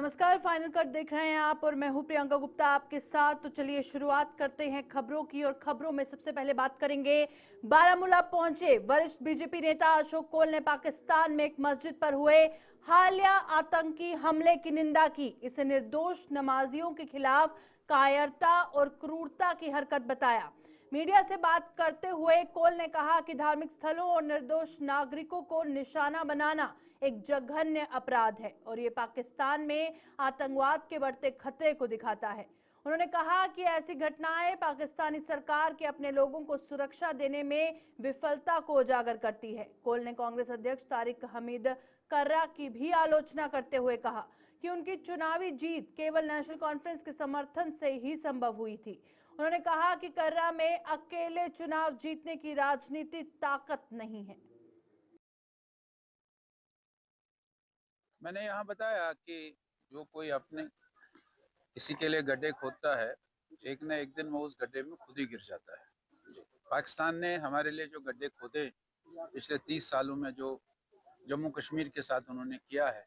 नमस्कार, final cut देख रहे हैं आप और मैं हूं प्रियंका गुप्ता आपके साथ। तो चलिए शुरुआत करते हैं खबरों की और खबरों में सबसे पहले बात करेंगे। बारामूला पहुंचे वरिष्ठ बीजेपी नेता अशोक कोल ने पाकिस्तान में एक मस्जिद पर हुए हालिया आतंकी हमले की निंदा की। इसे निर्दोष नमाजियों के खिलाफ कायरता और क्रूरता की हरकत बताया। मीडिया से बात करते हुए कोल ने कहा कि धार्मिक स्थलों और निर्दोष नागरिकों को निशाना बनाना एक जघन्य अपराध है और ये पाकिस्तान में आतंकवाद के बढ़ते खतरे को दिखाता है। उन्होंने कहा कि ऐसी घटनाएं पाकिस्तानी सरकार के अपने लोगों को सुरक्षा देने में विफलता को उजागर करती है। कोल ने कांग्रेस अध्यक्ष तारिक हमीद कर्रा की भी आलोचना करते हुए कहा कि उनकी चुनावी जीत केवल नेशनल कॉन्फ्रेंस के समर्थन से ही संभव हुई थी। उन्होंने कहा कि कर्रा में अकेले चुनाव जीतने की राजनीति ताकत नहीं है। मैंने यहाँ बताया कि जो कोई अपने किसी के लिए गड्ढे खोदता है, एक न एक दिन वो उस गड्ढे में खुद ही गिर जाता है। पाकिस्तान ने हमारे लिए जो गड्ढे खोदे पिछले 30 सालों में, जो जम्मू कश्मीर के साथ उन्होंने किया है,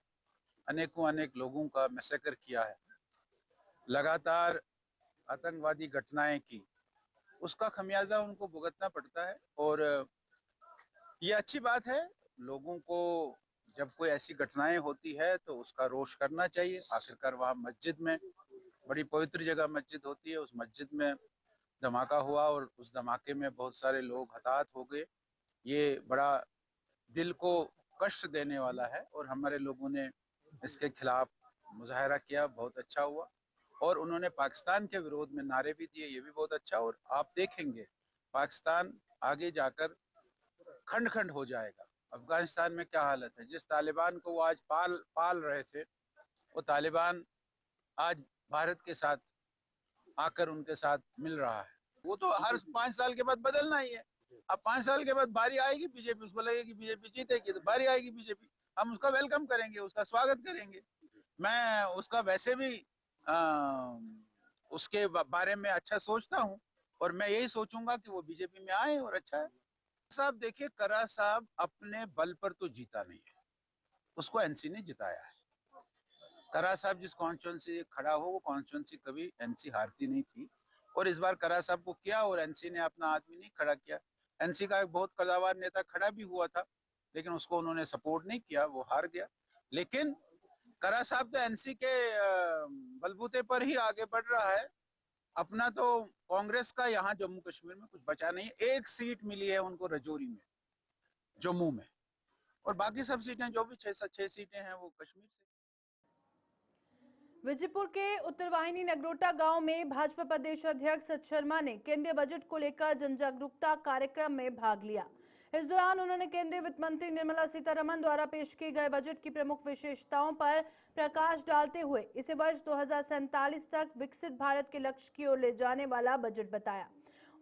अनेक लोगों का मैसेकर किया है, लगातार आतंकवादी घटनाएं की, उसका खमियाजा उनको भुगतना पड़ता है। और ये अच्छी बात है। लोगों को जब कोई ऐसी घटनाएं होती है तो उसका रोष करना चाहिए। आखिरकार वहाँ मस्जिद में, बड़ी पवित्र जगह मस्जिद होती है, उस मस्जिद में धमाका हुआ और उस धमाके में बहुत सारे लोग हताहत हो गए। ये बड़ा दिल को कष्ट देने वाला है और हमारे लोगों ने इसके खिलाफ मुजाहरा किया, बहुत अच्छा हुआ। और उन्होंने पाकिस्तान के विरोध में नारे भी दिए, ये भी बहुत अच्छा। और आप देखेंगे पाकिस्तान आगे जाकर खंड खंड हो जाएगा। अफगानिस्तान में क्या हालत है, जिस तालिबान को वो आज पाल रहे थे, वो तालिबान आज भारत के साथ आकर उनके साथ मिल रहा है। वो तो हर 5 साल के बाद बदलना ही है। अब 5 साल के बाद बारी आएगी बीजेपी, उसको लगेगी बीजेपी जीतेगी तो बारी आएगी बीजेपी, हम उसका वेलकम करेंगे, उसका स्वागत करेंगे। मैं उसका वैसे भी उसके बारे में अच्छा सोचता हूँ और मैं यही सोचूंगा कि वो बीजेपी में आए और अच्छा है। साहब देखिए, कर्रा साहब अपने बल पर तो जीता नहीं है, उसको एनसी ने जिताया है। कर्रा साहब जिस कॉन्स्टिट्यूंसी खड़ा हो, वो कॉन्स्टिट्यूंसी कभी एनसी हारती नहीं थी। और इस बार कर्रा साहब को किया और एनसी ने अपना आदमी नहीं खड़ा किया। एनसी का एक बहुत कद्दावर नेता खड़ा भी हुआ था, लेकिन उसको उन्होंने सपोर्ट नहीं किया, वो हार गया। लेकिन कर्रा साहब तो एनसी के बलबूते पर ही आगे बढ़ रहा है। अपना तो कांग्रेस का यहाँ जम्मू कश्मीर में कुछ बचा नहीं। एक सीट मिली है उनको रजौरी में, जम्मू में, और बाकी सब सीटें जो भी 6 सीटें हैं वो कश्मीर से। विजयपुर के उत्तरवाहिनी नगरोटा गांव में भाजपा प्रदेश अध्यक्ष सत शर्मा ने केंद्रीय बजट को लेकर जन जागरूकता कार्यक्रम में भाग लिया। इस दौरान उन्होंने केंद्रीय वित्त मंत्री निर्मला सीतारमण द्वारा पेश किए गए बजट की प्रमुख विशेषताओं पर प्रकाश डालते हुए इसे वर्ष 2047 तक विकसित भारत के लक्ष्य की ओर ले जाने वाला बजट बताया।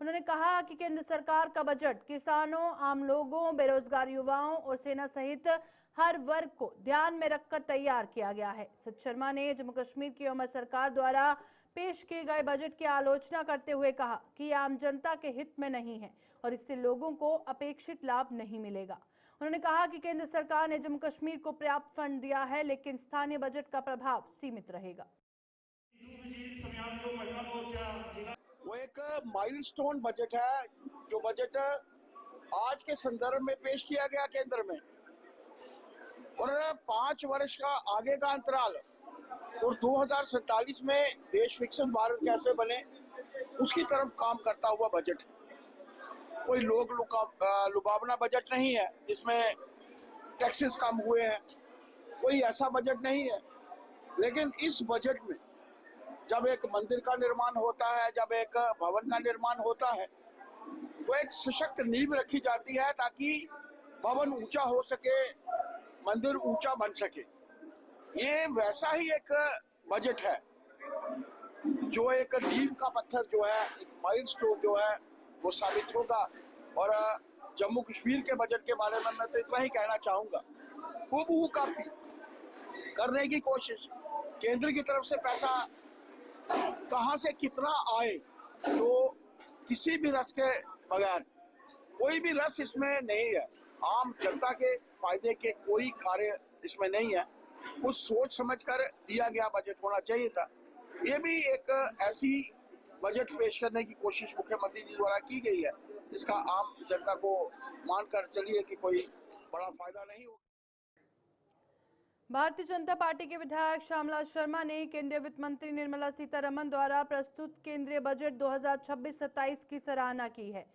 उन्होंने कहा कि केंद्र सरकार का बजट किसानों, आम लोगों, बेरोजगार युवाओं और सेना सहित हर वर्ग को ध्यान में रखकर तैयार किया गया है। सत शर्मा ने जम्मू कश्मीर की अमर सरकार द्वारा पेश किए गए बजट की आलोचना करते हुए कहा कि आम जनता के हित में नहीं है और इससे लोगों को अपेक्षित लाभ नहीं मिलेगा। उन्होंने कहा कि केंद्र सरकार ने जम्मू कश्मीर को पर्याप्त फंड दिया है, लेकिन स्थानीय बजट का प्रभाव सीमित रहेगा। वो एक माइलस्टोन बजट है, जो बजट आज के संदर्भ में पेश किया गया केंद्र में, और 5 वर्ष का आगे का अंतराल और 2047 में देश विकसित भारत कैसे बने उसकी तरफ काम करता हुआ बजट। कोई लुभावना बजट नहीं है जिसमें टैक्सेस कम हुए हैं, कोई ऐसा बजट नहीं है। लेकिन इस बजट में जब एक मंदिर का निर्माण होता है, जब एक भवन का निर्माण होता है, तो एक सशक्त नींव रखी जाती है ताकि भवन ऊंचा हो सके, मंदिर ऊंचा बन सके। ये वैसा ही एक बजट है जो एक नींव का पत्थर जो है, एक माइलस्टोन जो है, वो साबित होगा। और जम्मू कश्मीर के बजट के बारे में मैं तो इतना ही कहना चाहूंगा, हूबहू कॉपी करने की कोशिश। केंद्र की तरफ से पैसा कहां से कितना आए, जो किसी भी रस के बगैर, कोई भी रस इसमें नहीं है, आम जनता के फायदे के कोई कार्य इसमें नहीं है। कुछ सोच समझकर दिया गया बजट होना चाहिए था। ये भी एक ऐसी बजट पेश करने की कोशिश मुख्यमंत्री जी द्वारा की गई है जिसका आम जनता को मानकर चलिए कि कोई बड़ा फायदा नहीं होगा। भारतीय जनता पार्टी के विधायक श्यामलाल शर्मा ने केंद्रीय वित्त मंत्री निर्मला सीतारमण द्वारा प्रस्तुत केंद्रीय बजट 2026-27 की सराहना की है।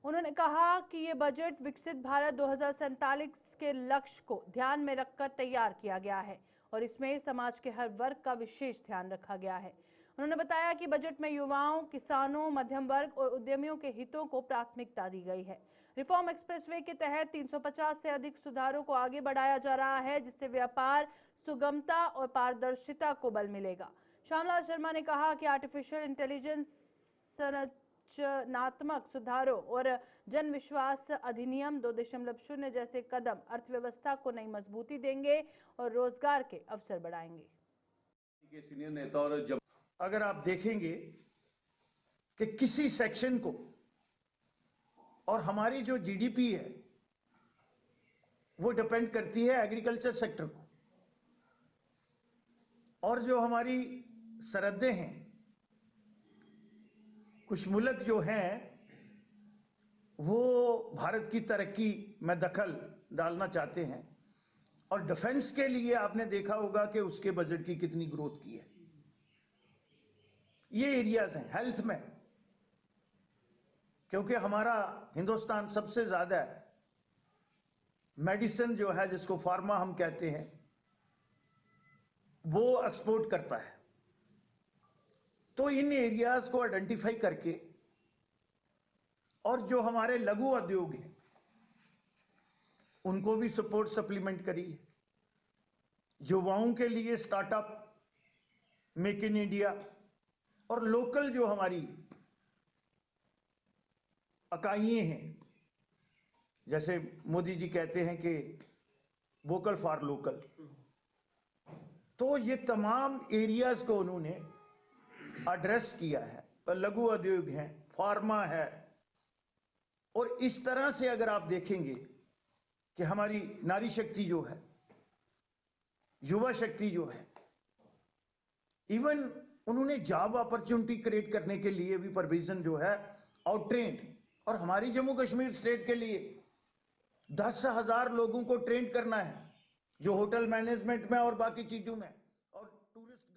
उन्होंने कहा कि ये बजट विकसित भारत 2047 के लक्ष्य को ध्यान में रखकर तैयार किया गया है और इसमें समाज के हर वर्ग का विशेष ध्यान रखा गया है। उन्होंने बताया कि बजट में युवाओं, किसानों, मध्यम वर्ग और उद्यमियों के हितों को प्राथमिकता दी गई है। रिफॉर्म एक्सप्रेसवे के तहत 350 से अधिक सुधारों को आगे बढ़ाया जा रहा है, जिससे व्यापार, सुगमता और पारदर्शिता को बल मिलेगा। श्यामलाल शर्मा ने कहा कि आर्टिफिशियल इंटेलिजेंस, संरचनात्मक सुधारों और जन विश्वास अधिनियम 2.0 जैसे कदम अर्थव्यवस्था को नई मजबूती देंगे और रोजगार के अवसर बढ़ाएंगे। सीनियर नेता और जब अगर आप देखेंगे कि किसी सेक्शन को, और हमारी जो जीडीपी है वो डिपेंड करती है एग्रीकल्चर सेक्टर को, और जो हमारी सरहदें हैं, कुछ मुल्क जो हैं वो भारत की तरक्की में दखल डालना चाहते हैं, और डिफेंस के लिए आपने देखा होगा कि उसके बजट की कितनी ग्रोथ की है। ये एरियाज हैं। हेल्थ में, क्योंकि हमारा हिंदुस्तान सबसे ज्यादा मेडिसिन जो है, जिसको फार्मा हम कहते हैं, वो एक्सपोर्ट करता है। तो इन एरियाज को आइडेंटिफाई करके, और जो हमारे लघु उद्योग हैं उनको भी सपोर्ट सप्लीमेंट करिए। युवाओं के लिए स्टार्टअप, मेक इन इंडिया, और लोकल जो हमारी इकाइयां हैं, जैसे मोदी जी कहते हैं कि वोकल फॉर लोकल, तो ये तमाम एरियाज को उन्होंने एड्रेस किया है। लघु उद्योग है, फार्मा है, और इस तरह से अगर आप देखेंगे कि हमारी नारी शक्ति जो है, युवा शक्ति जो है, इवन उन्होंने जॉब अपॉर्चुनिटी क्रिएट करने के लिए भी प्रोविजन जो है आउट ट्रेंड, और हमारी जम्मू कश्मीर स्टेट के लिए 10,000 लोगों को ट्रेन करना है, जो होटल मैनेजमेंट में और बाकी चीजों में, और टूरिस्ट।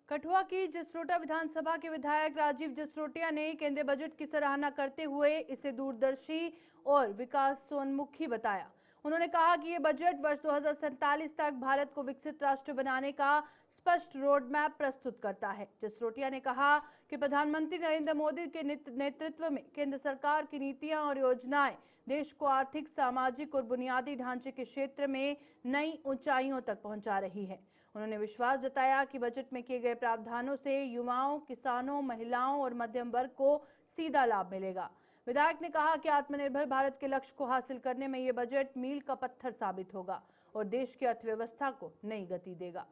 कठुआ की जसरोटा विधानसभा के विधायक राजीव जसरोटिया ने केंद्रीय बजट की सराहना करते हुए इसे दूरदर्शी और विकासोन्मुखी बताया। उन्होंने कहा कि यह बजट वर्ष 2047 तक भारत को विकसित राष्ट्र बनाने का स्पष्ट रोड मैप प्रस्तुत करता है। जसरोटिया ने कहा कि प्रधानमंत्री नरेंद्र मोदी के नेतृत्व में केंद्र सरकार की नीतियां और योजनाएं देश को आर्थिक, सामाजिक और बुनियादी ढांचे के क्षेत्र में नई ऊंचाइयों तक पहुंचा रही है। उन्होंने विश्वास जताया कि बजट में किए गए प्रावधानों से युवाओं, किसानों, महिलाओं और मध्यम वर्ग को सीधा लाभ मिलेगा। विधायक ने कहा कि आत्मनिर्भर भारत के लक्ष्य को हासिल करने में यह बजट मील का पत्थर साबित होगा और देश की अर्थव्यवस्था को नई गति देगा।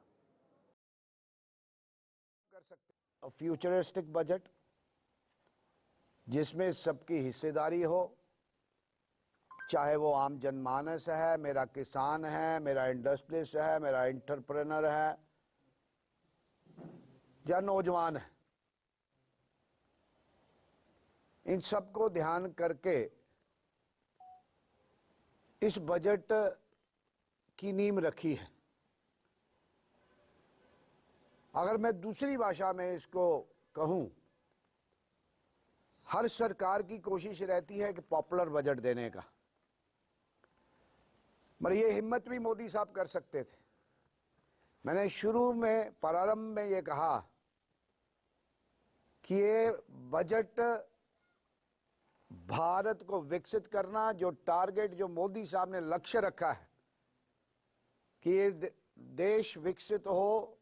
कर सकते फ्यूचरिस्टिक बजट जिसमें सबकी हिस्सेदारी हो, चाहे वो आम जनमानस है, मेरा किसान है, मेरा इंडस्ट्रियलिस्ट है, मेरा एंटरप्रेन्योर है या नौजवान है, इन सबको ध्यान करके इस बजट की नींव रखी है। अगर मैं दूसरी भाषा में इसको कहूं, हर सरकार की कोशिश रहती है कि पॉपुलर बजट देने का, मगर ये हिम्मत भी मोदी साहब कर सकते थे। मैंने शुरू में, प्रारंभ में ये कहा कि ये बजट भारत को विकसित करना, जो टारगेट जो मोदी साहब ने लक्ष्य रखा है कि ये देश विकसित हो,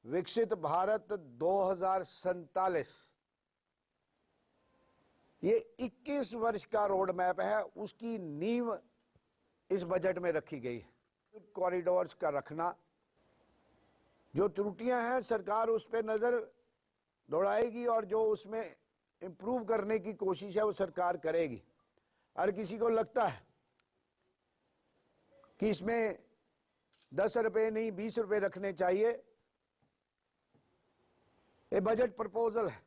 विकसित भारत 2047, ये 21 वर्ष का रोड मैप है, उसकी नींव इस बजट में रखी गई है। कॉरिडोर्स का रखना, जो त्रुटियां हैं सरकार उस पर नजर दौड़ाएगी और जो उसमें इम्प्रूव करने की कोशिश है वो सरकार करेगी। हर किसी को लगता है कि इसमें 10 रुपए नहीं 20 रुपए रखने चाहिए। ये बजट प्रपोजल है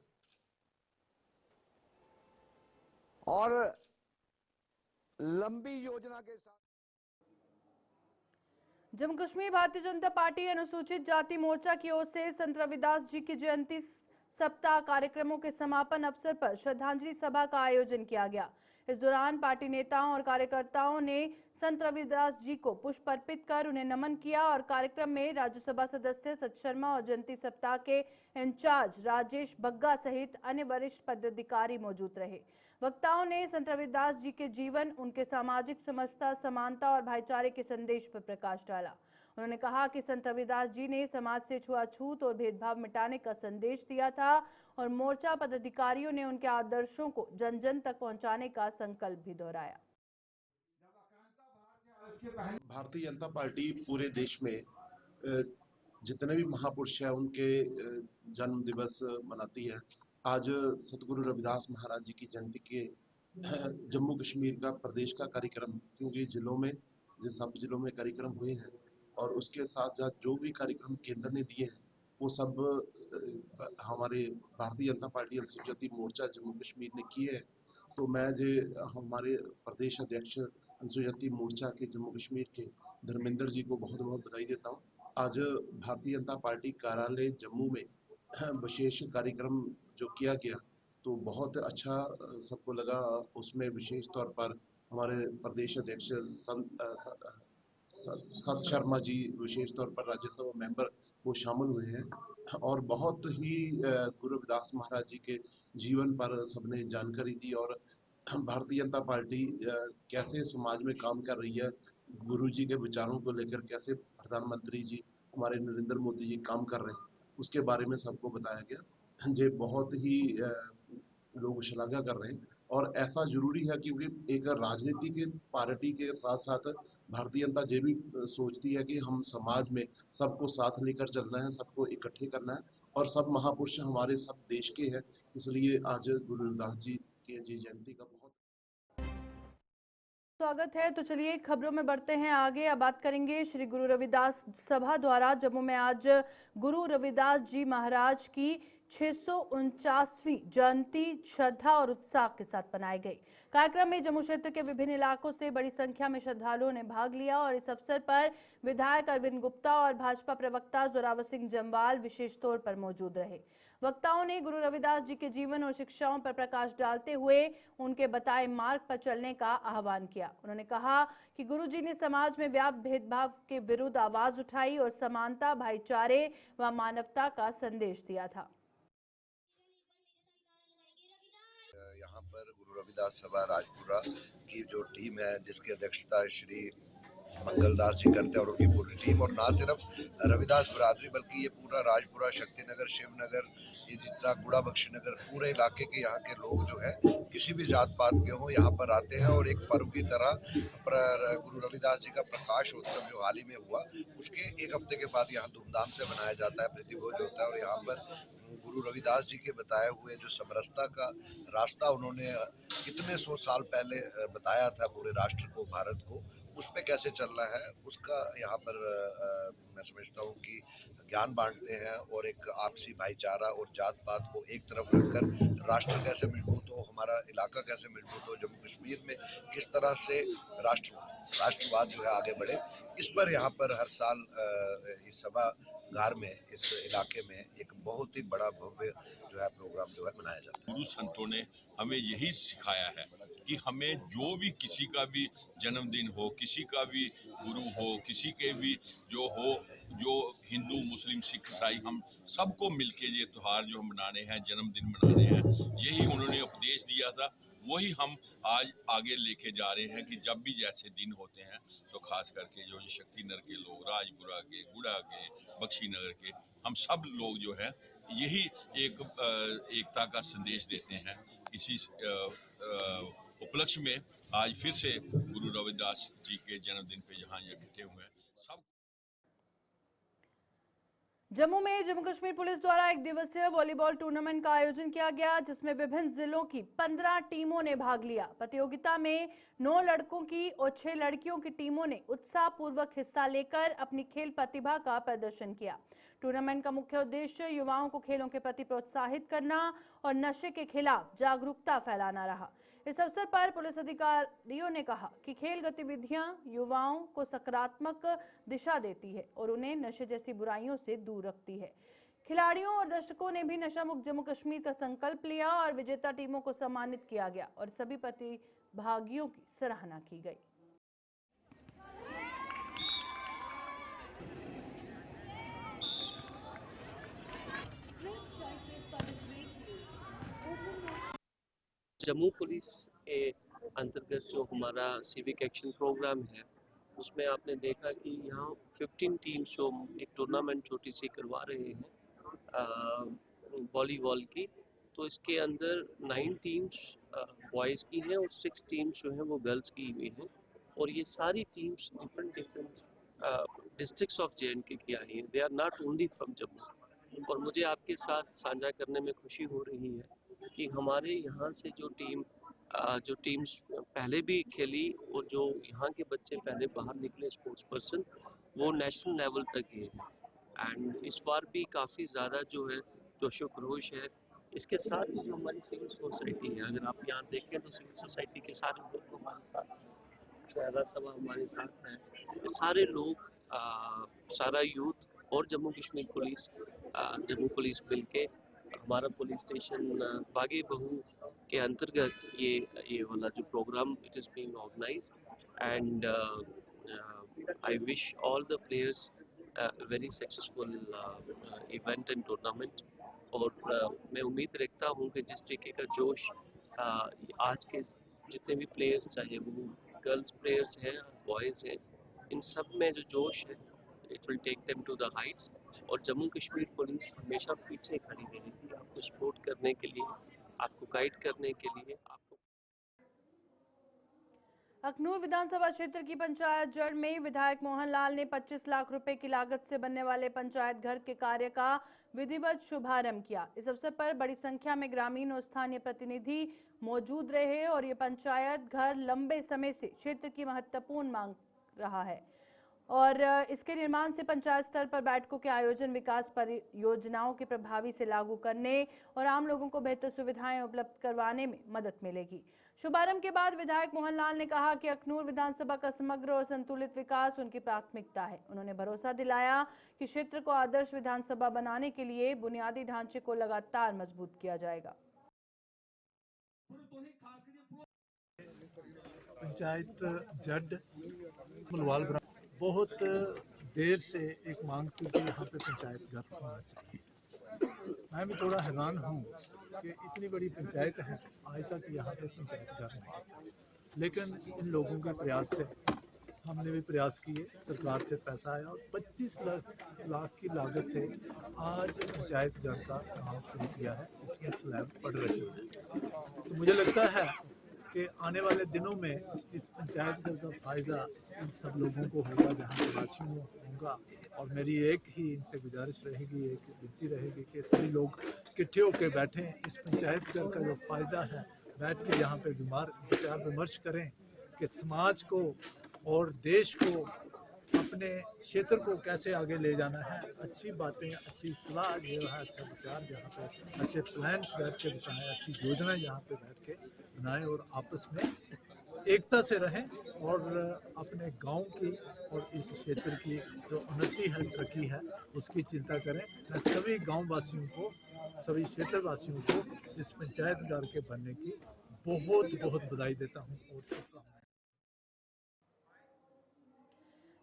और लंबी योजना के साथ जम्मू कश्मीर भारतीय जनता पार्टी अनुसूचित जाति मोर्चा की ओर से संत रविदास जी की जयंती सप्ताह कार्यक्रमों के समापन अवसर पर श्रद्धांजलि सभा का आयोजन किया गया। इस दौरान पार्टी नेताओं और कार्यकर्ताओं ने संत रविदास जी को पुष्प अर्पित कर उन्हें नमन किया और कार्यक्रम में राज्यसभा सदस्य सच शर्मा और जयंती सप्ताह के इंचार्ज राजेश बग्गा सहित अन्य वरिष्ठ पदाधिकारी मौजूद रहे। वक्ताओं ने संत रविदास जी के जीवन, उनके सामाजिक समरसता, समानता और भाईचारे के संदेश पर प्रकाश डाला। उन्होंने कहा कि संत रविदास जी ने समाज से छुआछूत और भेदभाव मिटाने का संदेश दिया था और मोर्चा पदाधिकारियों ने उनके आदर्शों को जन जन तक पहुंचाने का संकल्प भी दोहराया। भारतीय जनता पार्टी पूरे देश में जितने भी महापुरुष हैं उनके जन्म दिवस मनाती है। आज सतगुरु रविदास महाराज जी की जयंती के जम्मू कश्मीर का प्रदेश का कार्यक्रम, क्योंकि जिलों में सब जिलों में कार्यक्रम हुए हैं और उसके साथ साथ जो भी कार्यक्रम केंद्र ने दिए हैं वो सब हमारे भारतीय जनता पार्टी अनुसूचित जाति मोर्चा जम्मू कश्मीर ने किए हैं। तो मैं हमारे प्रदेश अध्यक्ष अनुसूचित जाति मोर्चा के जम्मू कश्मीर के धर्मेंद्र जी को बहुत बहुत बधाई देता हूँ। आज भारतीय जनता पार्टी कार्यालय जम्मू में विशेष कार्यक्रम जो किया गया तो बहुत अच्छा सबको लगा। उसमें विशेष तौर पर हमारे प्रदेश अध्यक्ष सत शर्मा जी, विशेष तौर पर राज्यसभा मेंबर, वो शामिल हुए हैं और बहुत ही गुरु रविदास महाराज जी के जीवन पर सबने जानकारी दी और भारतीय जनता पार्टी कैसे समाज में काम कर रही है, गुरु जी के विचारों को लेकर कैसे प्रधानमंत्री जी हमारे नरेंद्र मोदी जी काम कर रहे हैं, उसके बारे में सबको बताया गया। ये बहुत ही लोग श्लाघा कर रहे हैं और ऐसा जरूरी है क्योंकि एक राजनीति के पार्टी के साथ साथ भारतीय जनता ये भी सोचती है कि हम समाज में सबको साथ लेकर चलना है, सबको इकट्ठे करना है और सब महापुरुष हमारे सब देश के हैं। इसलिए आज गुरु रविदास जी की जयंती का बहुत स्वागत है। तो चलिए खबरों में बढ़ते हैं आगे। अब बात करेंगे श्री गुरु रविदास सभा द्वारा जम्मू में आज गुरु रविदास जी महाराज की 649वीं जयंती श्रद्धा और उत्साह के साथ मनाई गई। कार्यक्रम में जम्मू क्षेत्र के विभिन्न इलाकों से बड़ी संख्या में श्रद्धालुओं ने भाग लिया और इस अवसर पर विधायक अरविंद गुप्ता और भाजपा प्रवक्ता जोरावर सिंह जम्वाल विशेष तौर पर मौजूद रहे। वक्ताओं ने गुरु रविदास जी के जीवन और शिक्षाओं पर प्रकाश डालते हुए उनके बताए मार्ग पर चलने का आह्वान किया। उन्होंने कहा कि गुरु जी ने समाज में व्याप्त भेदभाव के विरुद्ध आवाज उठाई और समानता, भाईचारे व मानवता का संदेश दिया था। यहाँ पर गुरु रविदास सभा राजपुरा की जो टीम है, जिसकी अध्यक्षता श्री मंगलदास जी करते हैं और उनकी पूरी टीम, और ना सिर्फ रविदास बरादरी बल्कि ये पूरा राजपुरा, शक्तिनगर, शिवनगर, ये जितना गुड़ा बख्शी नगर, पूरे इलाके के यहाँ के लोग जो है किसी भी जात पात के हों यहाँ पर आते हैं और एक पर्व की तरह गुरु रविदास जी का प्रकाश उत्सव जो हाल ही में हुआ उसके एक हफ्ते के बाद यहाँ धूमधाम से मनाया जाता है, प्रीति भोज होता है। और यहाँ पर गुरु रविदास जी के बताए हुए जो समरसता का रास्ता उन्होंने कितने 100 साल पहले बताया था पूरे राष्ट्र को, भारत को, उस पर कैसे चलना है उसका यहाँ पर मैं समझता हूँ कि ज्ञान बांटते हैं और एक आपसी भाईचारा और जात पात को एक तरफ रखकर राष्ट्र कैसे मजबूत हो, हमारा इलाका कैसे मजबूत हो, जम्मू कश्मीर में किस तरह से राष्ट्रवाद जो है आगे बढ़े, इस पर यहाँ पर हर साल इस सभागार में, इस इलाके में एक बहुत ही बड़ा भव्य जो है प्रोग्राम जो है मनाया जाता है। गुरु संतों ने हमें यही सिखाया है कि हमें जो भी किसी का भी जन्मदिन हो, किसी का भी गुरु हो, किसी के भी जो हो, जो हिंदू, मुस्लिम, सिख, ईसाई, हम सबको मिलके ये त्योहार जो मनाने हैं, जन्मदिन मनाने हैं, यही उन्होंने उपदेश दिया था। वही हम आज आगे लेके जा रहे हैं कि जब भी जैसे दिन होते हैं तो खास करके जो शक्तिनगर के लोग, राजपुरा के, गुड़ा के, बख्शी नगर के, हम सब लोग जो है यही एक एकता का संदेश देते हैं। इसी उपलक्ष्य में आज फिर से गुरु रविदास जी के जन्मदिन पे यहाँ इकट्ठे हुए हैं सब। जम्मू में जम्मू कश्मीर पुलिस द्वारा एक दिवसीय वॉलीबॉल टूर्नामेंट का आयोजन किया गया, जिसमें विभिन्न जिलों की 15 टीमों ने भाग लिया। प्रतियोगिता में 9 लड़कों की और 6 लड़कियों की टीमों ने उत्साहपूर्वक हिस्सा लेकर अपनी खेल प्रतिभा का प्रदर्शन किया। टूर्नामेंट का मुख्य उद्देश्य युवाओं को खेलों के प्रति प्रोत्साहित करना और नशे के खिलाफ जागरूकता फैलाना रहा। इस अवसर पर पुलिस अधिकारियों ने कहा कि खेल गतिविधियां युवाओं को सकारात्मक दिशा देती है और उन्हें नशे जैसी बुराइयों से दूर रखती है। खिलाड़ियों और दर्शकों ने भी नशा मुक्त जम्मू कश्मीर का संकल्प लिया और विजेता टीमों को सम्मानित किया गया और सभी प्रतिभागियों की सराहना की गई। जम्मू पुलिस के अंतर्गत जो हमारा सिविक एक्शन प्रोग्राम है, उसमें आपने देखा कि यहाँ 15 टीम्स जो एक टूर्नामेंट छोटी सी करवा रहे हैं वॉलीबॉल की, तो इसके अंदर 9 टीम्स बॉयज़ की हैं और 6 टीम्स जो हैं वो गर्ल्स की हुई हैं। और ये सारी teams different districts of JNK की आई हैं। They are not only from Jammu. और मुझे आपके साथ साझा करने में खुशी हो रही है कि हमारे यहाँ से जो टीम्स पहले भी खेली और जो यहाँ के बच्चे पहले बाहर निकले स्पोर्ट्स पर्सन, वो नेशनल लेवल तक गए हैं। एंड इस बार भी काफ़ी ज़्यादा जो है जोशो खरोश है। इसके साथ ही जो हमारी सिविल सोसाइटी है, अगर आप यहाँ देखें तो सिविल सोसाइटी के सारे लोग हमारे साथ हैं, शहरा सभा हमारे साथ है, ये सारे लोग सारा यूथ और जम्मू कश्मीर पुलिस जम्मू पुलिस मिल के हमारा पुलिस स्टेशन बागे बहू के अंतर्गत ये वाला जो program it is being organized. And I wish all the players very successful event and tournament. और मैं उम्मीद रखता हूँ कि जिस तरीके का जोश आज के जितने भी प्लेयर्स, चाहे वो गर्ल्स प्लेयर्स हैं बॉयज़ हैं, इन सब में जो जोश है it will take them to the heights. और जम्मू कश्मीर पुलिस हमेशा पीछे खड़ी रहेगी आपको सपोर्ट करने के लिए, आपको गाइड करने के लिए। आपको अखनूर विधानसभा क्षेत्र की पंचायत जड़ में विधायक मोहन लाल ने 25 लाख रुपए की लागत से बनने वाले पंचायत घर के कार्य का विधिवत शुभारंभ किया। इस अवसर पर बड़ी संख्या में ग्रामीण और स्थानीय प्रतिनिधि मौजूद रहे और ये पंचायत घर लंबे समय से क्षेत्र की महत्वपूर्ण मांग रहा है और इसके निर्माण से पंचायत स्तर पर बैठकों के आयोजन, विकास परियोजनाओं के प्रभावी से लागू करने और आम लोगों को बेहतर सुविधाएं उपलब्ध करवाने में मदद मिलेगी। शुभारंभ के बाद विधायक मोहन लाल ने कहा कि अखनूर विधानसभा का समग्र और संतुलित विकास उनकी प्राथमिकता है। उन्होंने भरोसा दिलाया कि क्षेत्र को आदर्श विधानसभा बनाने के लिए बुनियादी ढांचे को लगातार मजबूत किया जाएगा। पंचायत जड मुलवाल बहुत देर से एक मांग थी कि यहाँ पे पंचायत घर होना चाहिए। मैं भी थोड़ा हैरान हूँ कि इतनी बड़ी पंचायत है, आज तक यहाँ पे पंचायत घर नहीं है। लेकिन इन लोगों के प्रयास से हमने भी प्रयास किए, सरकार से पैसा आया और 25 लाख की लागत से आज पंचायत घर का काम शुरू किया है। इसमें स्लैब पड़ रही है। तो मुझे लगता है कि आने वाले दिनों में इस पंचायत घर का फ़ायदा इन सब लोगों को होगा, जहाँ निवासियों को होगा। और मेरी एक ही इनसे गुजारिश रहेगी, एक विनती रहेगी कि सभी लोग इकट्ठे होकर बैठें, इस पंचायत घर का जो फ़ायदा है बैठ के यहाँ पे विचार विमर्श करें कि समाज को और देश को, अपने क्षेत्र को कैसे आगे ले जाना है। अच्छी बातें, अच्छी सलाह जो है, अच्छा विचार जहाँ पे, अच्छे प्लान्स बैठ के बताएं, अच्छी योजना यहाँ पे बैठ के बनाएं और आपस में एकता से रहें और अपने गांव की और इस क्षेत्र की जो उन्नति है, तरक्की है, उसकी चिंता करें। मैं सभी गाँव वासियों को, सभी क्षेत्र वासियों को इस पंचायत घर के बनने की बहुत बहुत बधाई देता हूँ और शुभकामनाएं।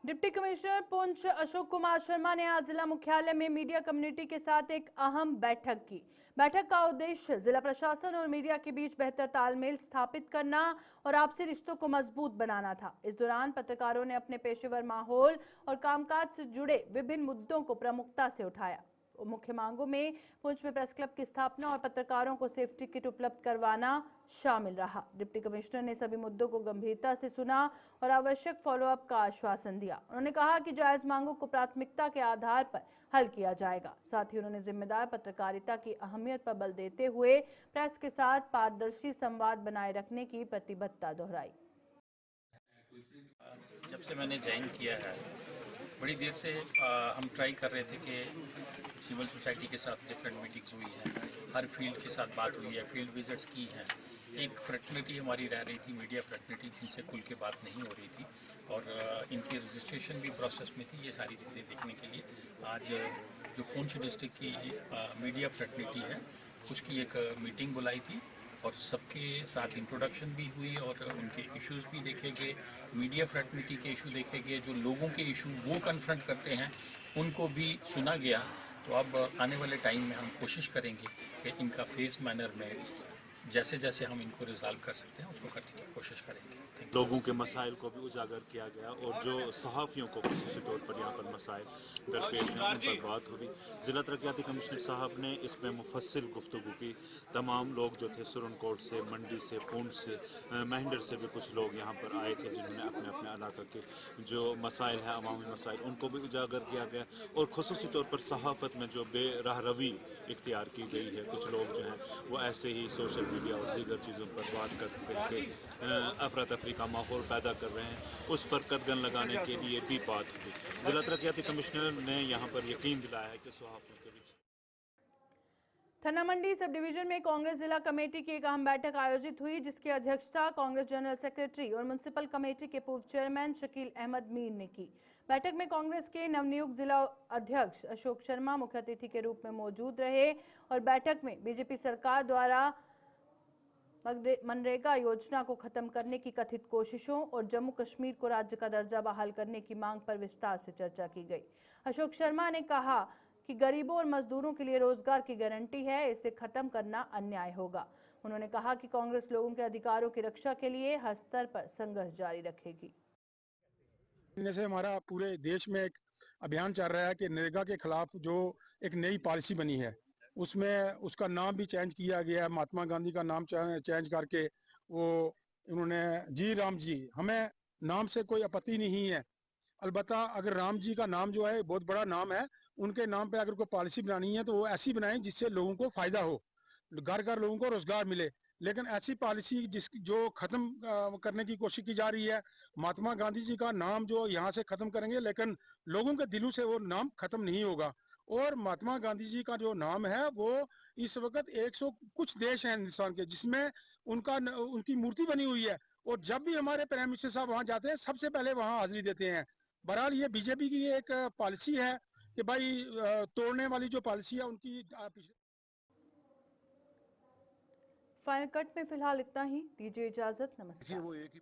डिप्टी कमिश्नर पुंछ अशोक कुमार शर्मा ने आज जिला मुख्यालय में मीडिया कम्युनिटी के साथ एक अहम बैठक की। बैठक का उद्देश्य जिला प्रशासन और मीडिया के बीच बेहतर तालमेल स्थापित करना और आपसी रिश्तों को मजबूत बनाना था। इस दौरान पत्रकारों ने अपने पेशेवर माहौल और कामकाज से जुड़े विभिन्न मुद्दों को प्रमुखता से उठाया। मुख्य मांगों में पुंछ में प्रेस क्लब की स्थापना और पत्रकारों को सेफ्टी किट उपलब्ध करवाना शामिल रहा। डिप्टी कमिश्नर ने सभी मुद्दों को गंभीरता से सुना और आवश्यक फॉलोअप का आश्वासन दिया। उन्होंने कहा कि जायज मांगों को प्राथमिकता के आधार पर हल किया जाएगा। साथ ही उन्होंने जिम्मेदार पत्रकारिता की अहमियत पर बल देते हुए प्रेस के साथ पारदर्शी संवाद बनाए रखने की प्रतिबद्धता दोहराई। जब से मैंने ज्वाइन किया है, बड़ी देर से हम ट्राई कर रहे थे कि सिविल सोसाइटी के साथ डिफरेंट मीटिंग्स हुई है, हर फील्ड के साथ बात हुई है, फील्ड विजिट्स की हैं। एक फ्रेटर्निटी हमारी रह रही थी, मीडिया फ्रेटर्निटी, जिनसे खुल के बात नहीं हो रही थी और इनकी रजिस्ट्रेशन भी प्रोसेस में थी। ये सारी चीज़ें देखने के लिए आज जो पुंछ डिस्ट्रिक्ट की मीडिया फ्रेटर्निटी है, उसकी एक मीटिंग बुलाई थी और सबके साथ इंट्रोडक्शन भी हुई और उनके इश्यूज भी देखे गए, मीडिया फ्रेटर्निटी के इशू देखे गए, जो लोगों के इशू वो कन्फ्रंट करते हैं उनको भी सुना गया। तो अब आने वाले टाइम में हम कोशिश करेंगे कि इनका फेस मैनर में जैसे जैसे हम इनको रिजॉल्व कर सकते हैं उसको करने की कोशिश करेंगे। लोगों के मसाइल को भी उजागर किया गया और जो सहाफ़ियों को खासी तौर पर यहाँ पर मसाइल दरपेश हैं उन पर बात हुई। ज़िला तरक्याती कमिश्नर साहब ने इसमें मुफस्सिल गुफ्तगू की। तमाम लोग जो थे सुरनकोट से, मंडी से, पुंछ से, महिंडर से भी कुछ लोग यहाँ पर आए थे जिन्होंने अपने अपने इलाके के जो मसाइल हैं, अवामी मसाइल, उनको भी उजागर किया गया और खुसूसी तौर पर सहाफ़त में जो बेराहरवी इख्तियार की गई है, कुछ लोग जो हैं वो ऐसे ही सोशल मीडिया और दीगर चीज़ों पर बात करके अफरा तफरी का माहौल पैदा कर रहे हैं, उस पर कदगन लगाने के लिए भी बात हुई। जिला तरक्याती कमिश्नर ने यहाँ पर यकीन दिलाया है कि सहाफ़ियों के बीच थन्ना मंडी सब डिवीजन में कांग्रेस जिला कमेटी की एक अहम बैठक आयोजित हुई, जिसकी अध्यक्षता कांग्रेस जनरल सेक्रेटरी और म्युनिसिपल कमेटी के पूर्व चेयरमैन शकील अहमद मीर ने की। बैठक में कांग्रेस के नवनियुक्त जिला अध्यक्ष अशोक शर्मा मुख्य अतिथि के रूप में मौजूद रहे और बैठक में बीजेपी सरकार द्वारा मनरेगा योजना को खत्म करने की कथित कोशिशों और जम्मू कश्मीर को राज्य का दर्जा बहाल करने की मांग पर विस्तार से चर्चा की गई। अशोक शर्मा ने कहा कि गरीबों और मजदूरों के लिए रोजगार की गारंटी है, इसे खत्म करना अन्याय होगा। उन्होंने कहा कि कांग्रेस लोगों के अधिकारों की रक्षा के लिए हर स्तर पर संघर्ष जारी रखेगी। से हमारा पूरे देश में एक अभियान चल रहा है कि नरेगा के खिलाफ जो एक नई पॉलिसी बनी है, उसमें उसका नाम भी चेंज किया गया है। महात्मा गांधी का नाम चेंज करके वो इन्होंने जी राम जी, हमें नाम से कोई आपत्ति नहीं है, अलबत्ता अगर राम जी का नाम जो है बहुत बड़ा नाम है, उनके नाम पे अगर कोई पॉलिसी बनानी है तो वो ऐसी बनाएं जिससे लोगों को फायदा हो, घर घर लोगों को रोजगार मिले। लेकिन ऐसी पॉलिसी जो खत्म करने की कोशिश की जा रही है, महात्मा गांधी जी का नाम जो यहाँ से खत्म करेंगे लेकिन लोगों के दिलों से वो नाम खत्म नहीं होगा। और महात्मा गांधी जी का जो नाम है वो इस वक्त 100 कुछ देश हैं हिंदुस्तान के जिसमें उनकी मूर्ति बनी हुई है और जब भी हमारे प्राइम मिनिस्टर साहब वहां जाते हैं सबसे पहले वहां हाजिरी देते हैं। बहरहाल ये बीजेपी की एक पॉलिसी है कि भाई तोड़ने वाली जो पॉलिसी है उनकी। फाइनल कट में फिलहाल इतना ही, दीजिए इजाजत, नमस्कार। वो एक ही